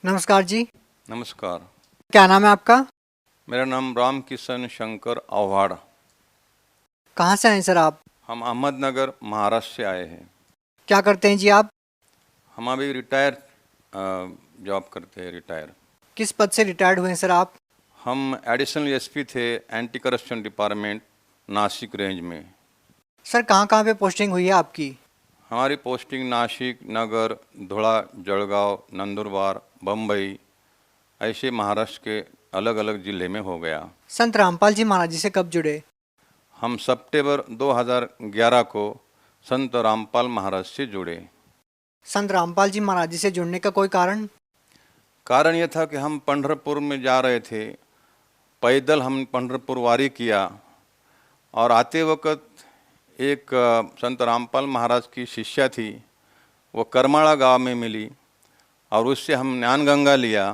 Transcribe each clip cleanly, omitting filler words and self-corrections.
नमस्कार जी। नमस्कार। क्या नाम है आपका? मेरा नाम राम किशन शंकर आव्हाड़। कहाँ से हैं सर आप? हम अहमदनगर महाराष्ट्र से आए हैं। क्या करते हैं जी आप? हम अभी रिटायर जॉब करते हैं, रिटायर। किस पद से रिटायर्ड हुए हैं सर आप? हम एडिशनल एसपी थे anti corruption department, Nashik range में। सर कहाँ कहाँ पे पोस्टिंग हुई है आपकी? हमारी पोस्टिंग नासिक, नगर, धुला, जलगांव, नंदुरबार, बम्बई, ऐसे महाराष्ट्र के अलग अलग ज़िले में हो गया। संत रामपाल जी महाराज जी से कब जुड़े? हम सितंबर 2011 को संत रामपाल महाराज से जुड़े। संत रामपाल जी महाराज जी से जुड़ने का कोई कारण? कारण यह था कि हम पंढरपुर में जा रहे थे, पैदल हम पंढरपुर वारी किया और आते वक्त एक संत रामपाल महाराज की शिष्या थी, वो करमाड़ा गांव में मिली और उससे हम ज्ञान गंगा लिया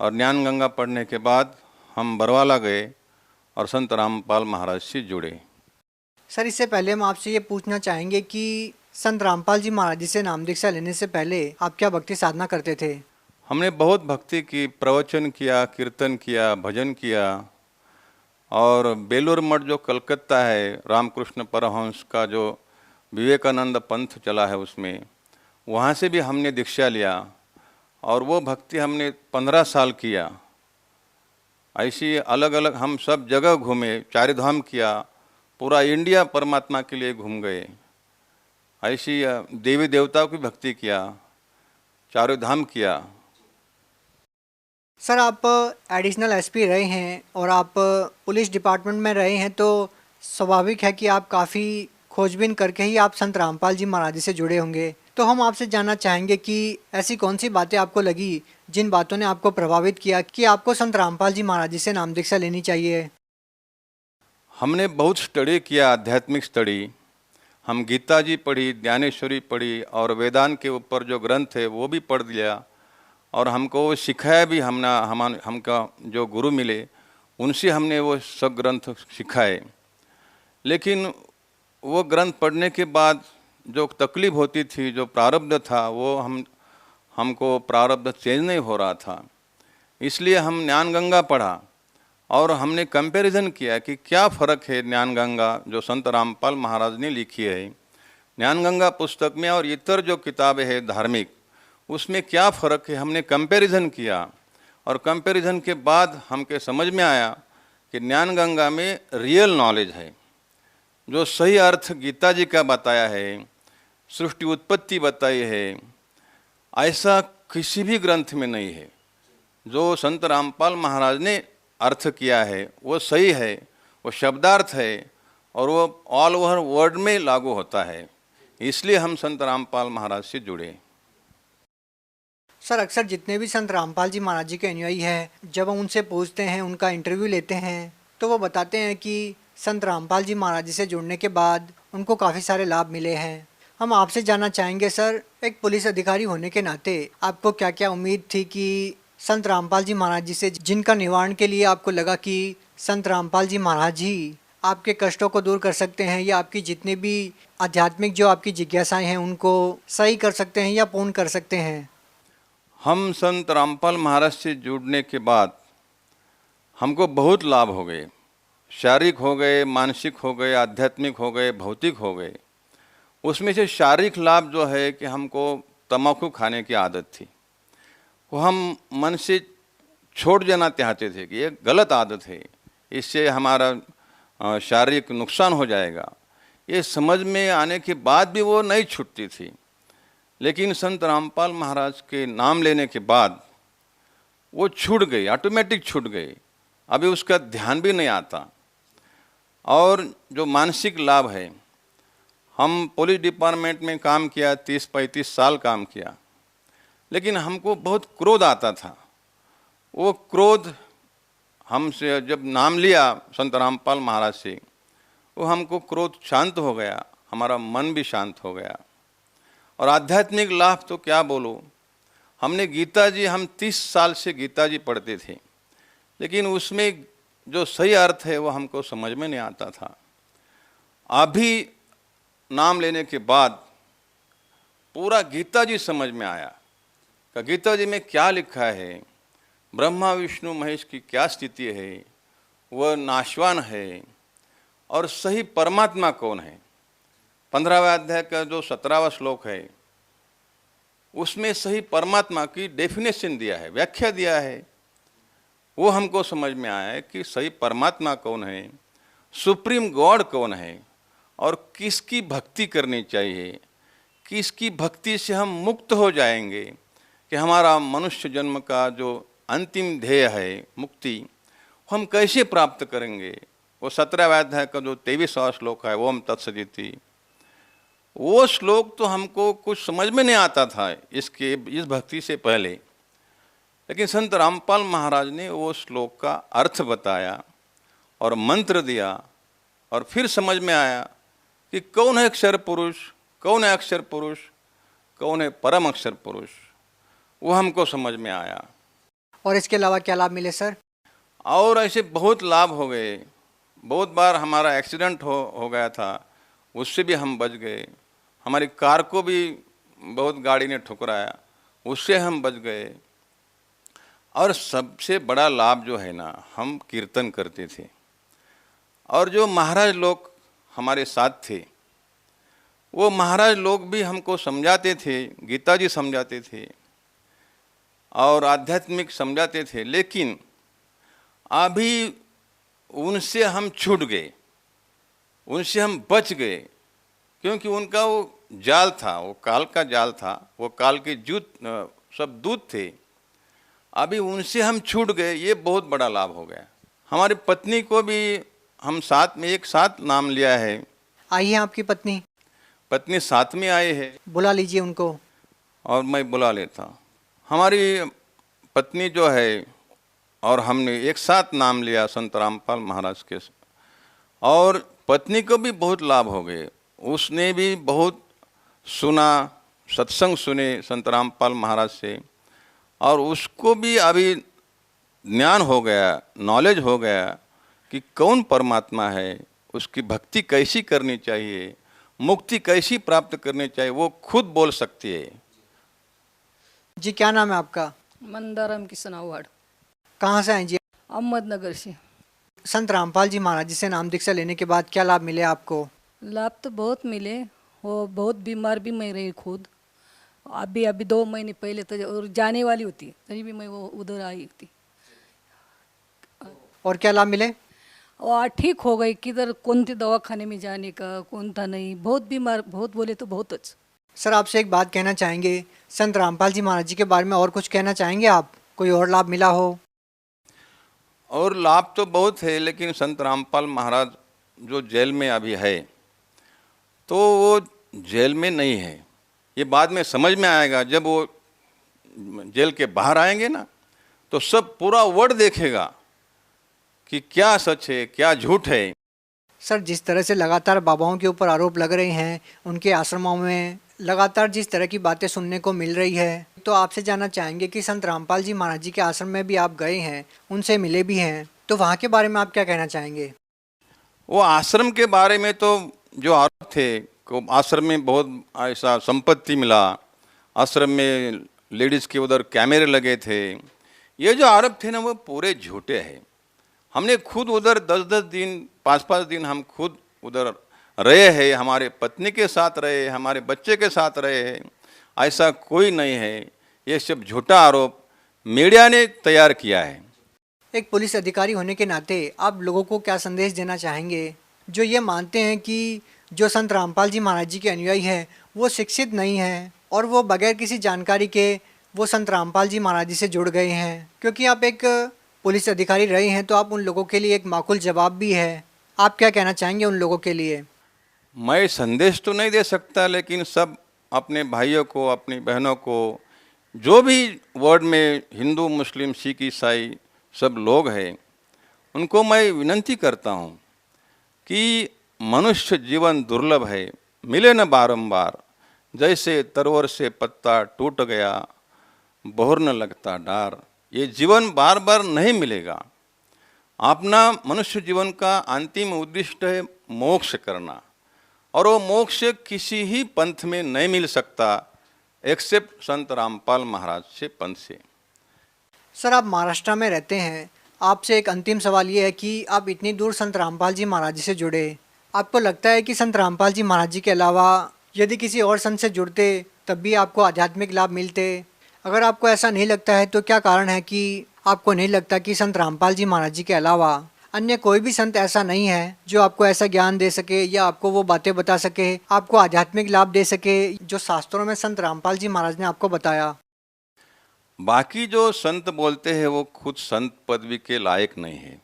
और ज्ञान गंगा पढ़ने के बाद हम बरवाला गए और संत रामपाल महाराज से जुड़े। सर इससे पहले हम आपसे ये पूछना चाहेंगे कि संत रामपाल जी महाराज जी से नाम दीक्षा लेने से पहले आप क्या भक्ति साधना करते थे? हमने बहुत भक्ति की, प्रवचन किया, कीर्तन किया, भजन किया और बेलूर मठ जो कलकत्ता है, रामकृष्ण परमहंस का जो विवेकानंद पंथ चला है, उसमें वहाँ से भी हमने दीक्षा लिया और वो भक्ति हमने 15 साल किया। ऐसी अलग अलग हम सब जगह घूमे, चारिधाम किया, पूरा इंडिया परमात्मा के लिए घूम गए। ऐसी देवी देवताओं की भक्ति किया, चारों धाम किया। सर आप एडिशनल एसपी रहे हैं और आप पुलिस डिपार्टमेंट में रहे हैं, तो स्वाभाविक है कि आप काफ़ी खोजबीन करके ही आप संत रामपाल जी महाराज जी से जुड़े होंगे। तो हम आपसे जानना चाहेंगे कि ऐसी कौन सी बातें आपको लगी जिन बातों ने आपको प्रभावित किया कि आपको संत रामपाल जी महाराज जी से नाम दीक्षा लेनी चाहिए? हमने बहुत स्टडी किया, आध्यात्मिक स्टडी। हम गीता जी पढ़ी, ज्ञानेश्वरी पढ़ी और वेदांत के ऊपर जो ग्रंथ है वो भी पढ़ लिया और हमको वो सिखाया भी। हमका जो गुरु मिले उनसे हमने वो सब ग्रंथ सिखाए। लेकिन वो ग्रंथ पढ़ने के बाद जो तकलीफ होती थी, जो प्रारब्ध था, वो हमको प्रारब्ध चेंज नहीं हो रहा था। इसलिए हम ज्ञान गंगा पढ़ा और हमने कंपैरिजन किया कि क्या फ़र्क है ज्ञान गंगा जो संत रामपाल महाराज ने लिखी है, ज्ञान गंगा पुस्तक में और इतर जो किताबें हैं धार्मिक, उसमें क्या फ़र्क है। हमने कंपैरिजन किया और कंपैरिजन के बाद हमके समझ में आया कि ज्ञान गंगा में रियल नॉलेज है, जो सही अर्थ गीता जी का बताया है, सृष्टि उत्पत्ति बताई है, ऐसा किसी भी ग्रंथ में नहीं है। जो संत रामपाल महाराज ने अर्थ किया है वो सही है, वो शब्दार्थ है और वो ऑल ओवर वर्ल्ड में लागू होता है। इसलिए हम संत रामपाल महाराज से जुड़े। सर अक्सर जितने भी संत रामपाल जी महाराज जी के अनुयायी हैं, जब हम उनसे पूछते हैं, उनका इंटरव्यू लेते हैं, तो वो बताते हैं कि संत रामपाल जी महाराज जी से जुड़ने के बाद उनको काफ़ी सारे लाभ मिले हैं। हम आपसे जानना चाहेंगे सर, एक पुलिस अधिकारी होने के नाते आपको क्या क्या उम्मीद थी कि संत रामपाल जी महाराज जी से जिनका निवारण के लिए आपको लगा कि संत रामपाल जी महाराज जी आपके कष्टों को दूर कर सकते हैं या आपकी जितनी भी आध्यात्मिक जो आपकी जिज्ञासाएं हैं उनको सही कर सकते हैं या पूर्ण कर सकते हैं? हम संत रामपाल महाराज से जुड़ने के बाद हमको बहुत लाभ हो गए। शारीरिक हो गए, मानसिक हो गए, आध्यात्मिक हो गए, भौतिक हो गए। उसमें से शारीरिक लाभ जो है कि हमको तम्बाकू खाने की आदत थी, वो हम मन से छोड़ देना चाहते थे कि ये गलत आदत है, इससे हमारा शारीरिक नुकसान हो जाएगा। ये समझ में आने के बाद भी वो नहीं छूटती थी। लेकिन संत रामपाल महाराज के नाम लेने के बाद वो छूट गई, ऑटोमेटिक छूट गई। अभी उसका ध्यान भी नहीं आता। और जो मानसिक लाभ है, हम पुलिस डिपार्टमेंट में काम किया, 30-35 साल काम किया, लेकिन हमको बहुत क्रोध आता था। वो क्रोध हमसे जब नाम लिया संत रामपाल महाराज से, वो हमको क्रोध शांत हो गया, हमारा मन भी शांत हो गया। और आध्यात्मिक लाभ तो क्या बोलो। हमने गीता जी, हम 30 साल से गीता जी पढ़ते थे, लेकिन उसमें जो सही अर्थ है वो हमको समझ में नहीं आता था। अभी नाम लेने के बाद पूरा गीता जी समझ में आया कि गीता जी में क्या लिखा है, ब्रह्मा विष्णु महेश की क्या स्थिति है, वह नाशवान है, और सही परमात्मा कौन है। 15वें अध्याय का जो 17वां श्लोक है उसमें सही परमात्मा की डेफिनेशन दिया है, व्याख्या दिया है। वो हमको समझ में आया है कि सही परमात्मा कौन है, सुप्रीम गॉड कौन है, और किसकी भक्ति करनी चाहिए, किसकी भक्ति से हम मुक्त हो जाएंगे, कि हमारा मनुष्य जन्म का जो अंतिम ध्येय है मुक्ति, हम कैसे प्राप्त करेंगे। वो 17वें अध्याय का जो 23वां श्लोक है, वो हम तत्सदिति, वो श्लोक तो हमको कुछ समझ में नहीं आता था इस भक्ति से पहले, लेकिन संत रामपाल महाराज ने वो श्लोक का अर्थ बताया और मंत्र दिया, और फिर समझ में आया कि कौन है अक्षर पुरुष, कौन है अक्षर पुरुष, कौन है परम अक्षर पुरुष, वो हमको समझ में आया। और इसके अलावा क्या लाभ मिले सर? और ऐसे बहुत लाभ हो गए। बहुत बार हमारा एक्सीडेंट हो गया था, उससे भी हम बच गए। हमारी कार को भी बहुत गाड़ी ने ठुकराया, उससे हम बच गए। और सबसे बड़ा लाभ जो है ना, हम कीर्तन करते थे, और जो महाराज लोग हमारे साथ थे, वो महाराज लोग भी हमको समझाते थे, गीता जी समझाते थे और आध्यात्मिक समझाते थे, लेकिन अभी उनसे हम छूट गए, उनसे हम बच गए, क्योंकि उनका वो जाल था, वो काल का जाल था, वो काल के सब दूत थे। अभी उनसे हम छूट गए, ये बहुत बड़ा लाभ हो गया। हमारी पत्नी को भी हम साथ में एक साथ नाम लिया है। आई है आपकी पत्नी? पत्नी साथ में आए हैं, बुला लीजिए उनको। और मैं बुला लेता हूँ। हमारी पत्नी जो है और हमने एक साथ नाम लिया संत रामपाल महाराज के, और पत्नी को भी बहुत लाभ हो गए। उसने भी बहुत सुना, सत्संग सुने संत रामपाल महाराज से, और उसको भी अभी ज्ञान हो गया, नॉलेज हो गया कि कौन परमात्मा है, उसकी भक्ति कैसी करनी चाहिए, मुक्ति कैसी प्राप्त करनी चाहिए, वो खुद बोल सकती है। जी क्या नाम है आपका? मंदाराम किशन आव्हाड, कहाँ से आए जी? अहमदनगर से। संत रामपाल जी महाराज जी से नाम दीक्षा लेने के बाद क्या लाभ मिले आपको? लाभ तो बहुत मिले, वो बहुत बीमार भी मैं रही खुद। अभी 2 महीने पहले तो और जाने वाली होती, तभी भी मैं वो उधर आई थी। और क्या लाभ मिले? और ठीक हो गई, किधर कौन सी दवाखाने में जाने का कौन था नहीं, बहुत बीमार, बहुत बोले तो बहुत अच्छा। सर आपसे एक बात कहना चाहेंगे, संत रामपाल जी महाराज जी के बारे में और कुछ कहना चाहेंगे आप? कोई और लाभ मिला हो? और लाभ तो बहुत है, लेकिन संत रामपाल महाराज जो जेल में अभी है, तो वो जेल में नहीं है, ये बाद में समझ में आएगा। जब वो जेल के बाहर आएंगे ना, तो सब पूरा वर्ल्ड देखेगा कि क्या सच है क्या झूठ है। सर जिस तरह से लगातार बाबाओं के ऊपर आरोप लग रहे हैं, उनके आश्रमों में लगातार जिस तरह की बातें सुनने को मिल रही है, तो आपसे जानना चाहेंगे कि संत रामपाल जी महाराज जी के आश्रम में भी आप गए हैं, उनसे मिले भी हैं, तो वहाँ के बारे में आप क्या कहना चाहेंगे? वो आश्रम के बारे में तो जो आरोप थे, को आश्रम में बहुत ऐसा संपत्ति मिला, आश्रम में लेडीज़ के उधर कैमरे लगे थे, ये जो आरोप थे ना, वो पूरे झूठे हैं। हमने खुद उधर 10-10 दिन 5-5 दिन हम खुद उधर रहे हैं, हमारे पत्नी के साथ रहे, हमारे बच्चे के साथ रहे हैं। ऐसा कोई नहीं है, ये सब झूठा आरोप मीडिया ने तैयार किया है। एक पुलिस अधिकारी होने के नाते आप लोगों को क्या संदेश देना चाहेंगे जो ये मानते हैं कि जो संत रामपाल जी महाराज जी के अनुयायी हैं वो शिक्षित नहीं हैं और वो बगैर किसी जानकारी के वो संत रामपाल जी महाराज जी से जुड़ गए हैं? क्योंकि आप एक पुलिस अधिकारी रहे हैं, तो आप उन लोगों के लिए एक माकूल जवाब भी है। आप क्या कहना चाहेंगे उन लोगों के लिए? मैं संदेश तो नहीं दे सकता, लेकिन सब अपने भाइयों को, अपनी बहनों को, जो भी वर्ल्ड में हिंदू मुस्लिम सिख ईसाई सब लोग हैं, उनको मैं विनती करता हूँ कि मनुष्य जीवन दुर्लभ है, मिले न बारंबार। जैसे तरवर से पत्ता टूट गया, बोहर न लगता डार। ये जीवन बार बार नहीं मिलेगा। अपना मनुष्य जीवन का अंतिम उद्देश्य है मोक्ष करना, और वो मोक्ष किसी ही पंथ में नहीं मिल सकता, एक्सेप्ट संत रामपाल महाराज से पंथ से। सर, आप महाराष्ट्र में रहते हैं, आपसे एक अंतिम सवाल ये है कि आप इतनी दूर संत रामपाल जी महाराज जी से जुड़े, आपको लगता है कि संत रामपाल जी महाराज जी के अलावा यदि किसी और संत से जुड़ते तब भी आपको आध्यात्मिक लाभ मिलते? अगर आपको ऐसा नहीं लगता है तो क्या कारण है कि आपको नहीं लगता कि संत रामपाल जी महाराज जी के अलावा अन्य कोई भी संत ऐसा नहीं है जो आपको ऐसा ज्ञान दे सके या आपको वो बातें बता सके, आपको आध्यात्मिक लाभ दे सके जो शास्त्रों में संत रामपाल जी महाराज ने आपको बताया? बाकी जो संत बोलते हैं वो खुद संत पदवी के लायक नहीं है।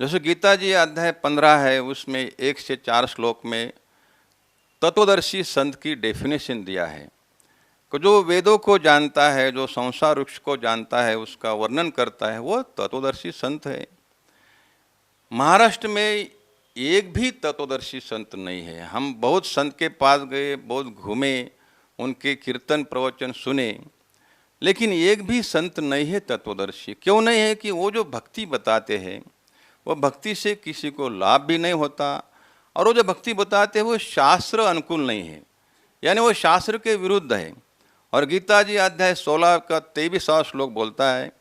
जैसे गीता जी अध्याय 15 है, उसमें 1 से 4 श्लोक में तत्वदर्शी संत की डेफिनेशन दिया है कि जो वेदों को जानता है, जो संसार वृक्ष को जानता है, उसका वर्णन करता है, वो तत्वदर्शी संत है। महाराष्ट्र में एक भी तत्वदर्शी संत नहीं है। हम बहुत संत के पास गए, बहुत घूमे, उनके कीर्तन प्रवचन सुने, लेकिन एक भी संत नहीं है तत्वदर्शी। क्यों नहीं है? कि वो जो भक्ति बताते हैं वो भक्ति से किसी को लाभ भी नहीं होता, और वो जो भक्ति बताते हैं वो शास्त्र अनुकूल नहीं है, यानी वो शास्त्र के विरुद्ध है। और गीता जी अध्याय 16 का 23वां श्लोक बोलता है,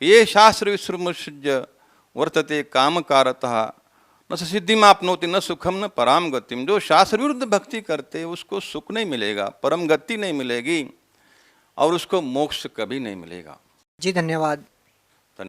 ये शास्त्र विसृमुष्य वर्तते कामकारतः न सिद्धिम आपनोति न सुखम न पराम गतिम। जो शास्त्र विरुद्ध भक्ति करते उसको सुख नहीं मिलेगा, परम गति नहीं मिलेगी, और उसको मोक्ष कभी नहीं मिलेगा। जी धन्यवाद।